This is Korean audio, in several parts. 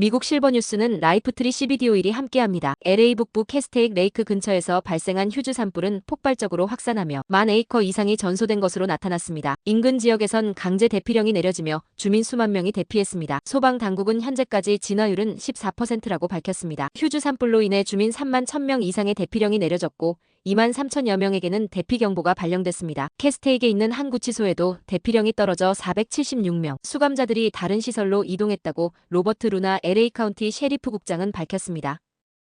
미국 실버뉴스는 라이프트리 CBD 오일이 함께합니다. LA 북부 캐스테이크 레이크 근처에서 발생한 휴지 산불은 폭발적으로 확산하며 10,000에이커 이상이 전소된 것으로 나타났습니다. 인근 지역에선 강제 대피령이 내려지며 주민 수만 명이 대피했습니다. 소방 당국은 현재까지 진화율은 14%라고 밝혔습니다. 휴지 산불로 인해 주민 3만 1,000명 이상의 대피령이 내려졌고 2만 3천여 명에게는 대피 경보가 발령됐습니다. 캐스테이크에 있는 한 구치소에도 대피령이 떨어져 476명, 수감자들이 다른 시설로 이동했다고 로버트 루나 LA 카운티 셰리프 국장은 밝혔습니다.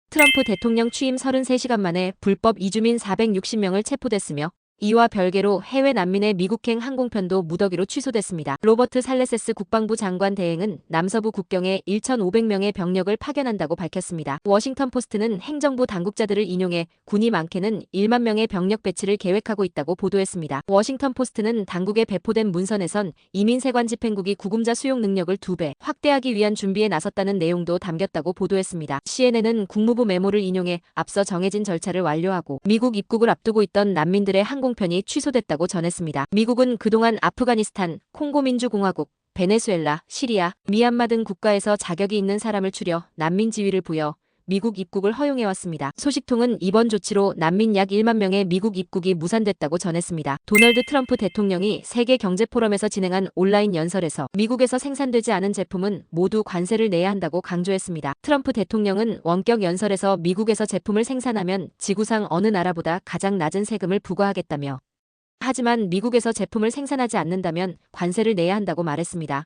트럼프 대통령 취임 33시간 만에 불법 이주민 460명을 체포됐으며 이와 별개로 해외 난민의 미국행 항공편도 무더기로 취소됐습니다. 로버트 살레세스 국방부 장관 대행은 남서부 국경에 1,500명의 병력을 파견한다고 밝혔습니다. 워싱턴 포스트는 행정부 당국자들을 인용해 군이 많게는 1만 명의 병력 배치를 계획하고 있다고 보도했습니다. 워싱턴 포스트는 당국에 배포된 문선에선 이민세관 집행국이 구금자 수용 능력을 2배 확대하기 위한 준비에 나섰다는 내용도 담겼다고 보도했습니다. CNN은 국무부 메모를 인용해 앞서 정해진 절차를 완료하고 미국 입국을 앞두고 있던 난민들의 항공편이 취소됐다고 전했습니다. 미국은 그동안 아프가니스탄, 콩고민주공화국, 베네수엘라, 시리아, 미얀마 등 국가에서 자격이 있는 사람을 추려 난민 지위를 부여 미국 입국을 허용해왔습니다. 소식통은 이번 조치로 난민 약 1만 명의 미국 입국이 무산됐다고 전했습니다. 도널드 트럼프 대통령이 세계경제포럼에서 진행한 온라인 연설에서 미국에서 생산되지 않은 제품은 모두 관세를 내야 한다고 강조했습니다. 트럼프 대통령은 원격 연설에서 미국에서 제품을 생산하면 지구상 어느 나라보다 가장 낮은 세금을 부과하겠다며 하지만 미국에서 제품을 생산하지 않는다면 관세를 내야 한다고 말했습니다.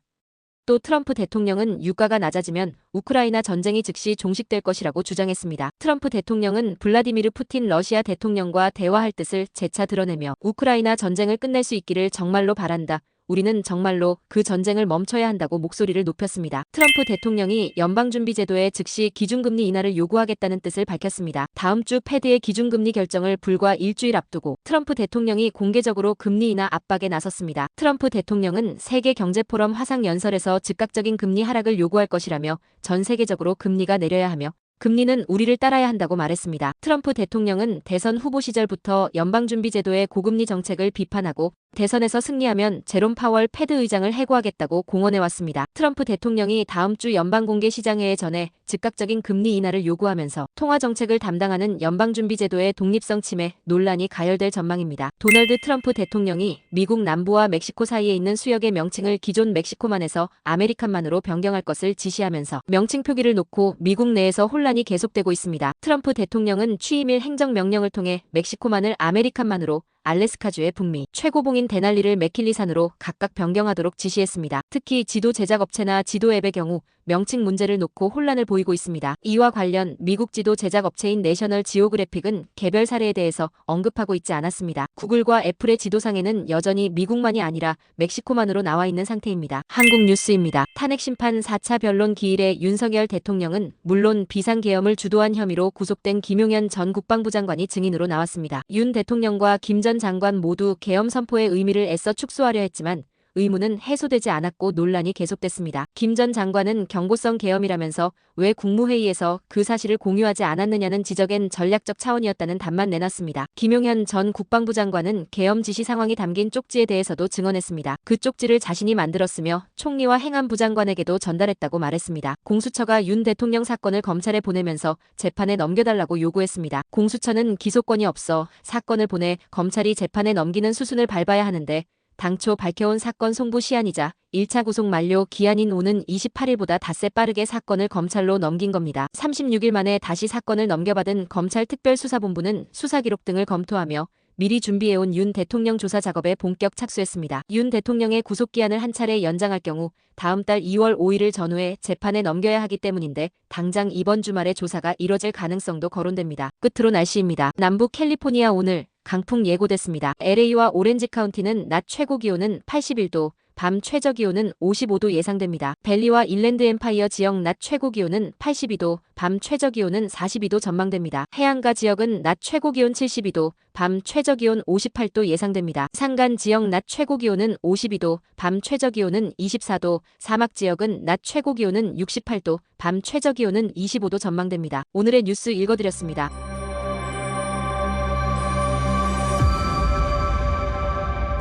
또 트럼프 대통령은 유가가 낮아지면 우크라이나 전쟁이 즉시 종식될 것이라고 주장했습니다. 트럼프 대통령은 블라디미르 푸틴 러시아 대통령과 대화할 뜻을 재차 드러내며 우크라이나 전쟁을 끝낼 수 있기를 정말로 바란다. 우리는 정말로 그 전쟁을 멈춰야 한다고 목소리를 높였습니다. 트럼프 대통령이 연방준비제도의 즉시 기준금리 인하를 요구하겠다는 뜻을 밝혔습니다. 다음 주 패드의 기준금리 결정을 불과 일주일 앞두고 트럼프 대통령이 공개적으로 금리 인하 압박에 나섰습니다. 트럼프 대통령은 세계경제포럼 화상연설에서 즉각적인 금리 하락을 요구할 것이라며 전 세계적으로 금리가 내려야 하며 금리는 우리를 따라야 한다고 말했습니다. 트럼프 대통령은 대선 후보 시절부터 연방준비제도의 고금리 정책을 비판하고 대선에서 승리하면 제롬 파월 패드 의장을 해고하겠다고 공언해왔습니다. 트럼프 대통령이 다음 주 연방공개시장회에 전해 즉각적인 금리 인하를 요구하면서 통화정책을 담당하는 연방준비제도의 독립성 침해 논란이 가열될 전망입니다. 도널드 트럼프 대통령이 미국 남부와 멕시코 사이에 있는 수역의 명칭을 기존 멕시코만에서 아메리칸만으로 변경할 것을 지시하면서 명칭 표기를 놓고 미국 내에서 혼란이 계속되고 있습니다. 트럼프 대통령은 취임일 행정명령을 통해 멕시코만을 아메리칸만으로 알래스카주의 북미 최고봉인 데날리를 맥킬리산으로 각각 변경하도록 지시했습니다. 특히 지도 제작업체나 지도 앱의 경우 명칭 문제를 놓고 혼란을 보이고 있습니다. 이와 관련 미국 지도 제작업체인 내셔널 지오그래픽은 개별 사례에 대해서 언급하고 있지 않았습니다. 구글과 애플의 지도상에는 여전히 미국만이 아니라 멕시코만으로 나와 있는 상태입니다. 한국 뉴스입니다. 탄핵심판 4차 변론 기일에 윤석열 대통령은 물론 비상계엄을 주도한 혐의로 구속된 김용현 전 국방부 장관이 증인으로 나왔습니다. 윤 대통령과 김 전 장관 모두 계엄 선포의 의미를 애써 축소하려 했지만 의무는 해소되지 않았고 논란이 계속됐습니다. 김 전 장관은 경고성 계엄이라면서 왜 국무회의에서 그 사실을 공유하지 않았느냐는 지적엔 전략적 차원이었다는 답만 내놨습니다. 김용현 전 국방부 장관은 계엄 지시 상황이 담긴 쪽지에 대해서도 증언했습니다. 그 쪽지를 자신이 만들었으며 총리와 행안부 장관에게도 전달했다고 말했습니다. 공수처가 윤 대통령 사건을 검찰에 보내면서 재판에 넘겨달라고 요구했습니다. 공수처는 기소권이 없어 사건을 보내 검찰이 재판에 넘기는 수순을 밟아야 하는데 당초 밝혀온 사건 송부 시한이자 1차 구속 만료 기한인 오는 28일보다 닷새 빠르게 사건을 검찰로 넘긴 겁니다. 36일 만에 다시 사건을 넘겨받은 검찰특별수사본부는 수사기록 등을 검토하며 미리 준비해온 윤 대통령 조사 작업에 본격 착수했습니다. 윤 대통령의 구속기한을 한 차례 연장할 경우 다음 달 2월 5일을 전후해 재판에 넘겨야 하기 때문인데 당장 이번 주말에 조사가 이뤄질 가능성도 거론됩니다. 끝으로 날씨입니다. 남부 캘리포니아 오늘 강풍 예고됐습니다. LA와 오렌지 카운티는 낮 최고 기온은 81도, 밤 최저 기온은 55도 예상됩니다. 벨리와 인랜드 엠파이어 지역 낮 최고 기온은 82도, 밤 최저 기온은 42도 전망됩니다. 해안가 지역은 낮 최고 기온 72도, 밤 최저 기온 58도 예상됩니다. 산간 지역 낮 최고 기온은 52도, 밤 최저 기온은 24도, 사막 지역은 낮 최고 기온은 68도, 밤 최저 기온은 25도 전망됩니다. 오늘의 뉴스 읽어드렸습니다.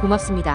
고맙습니다.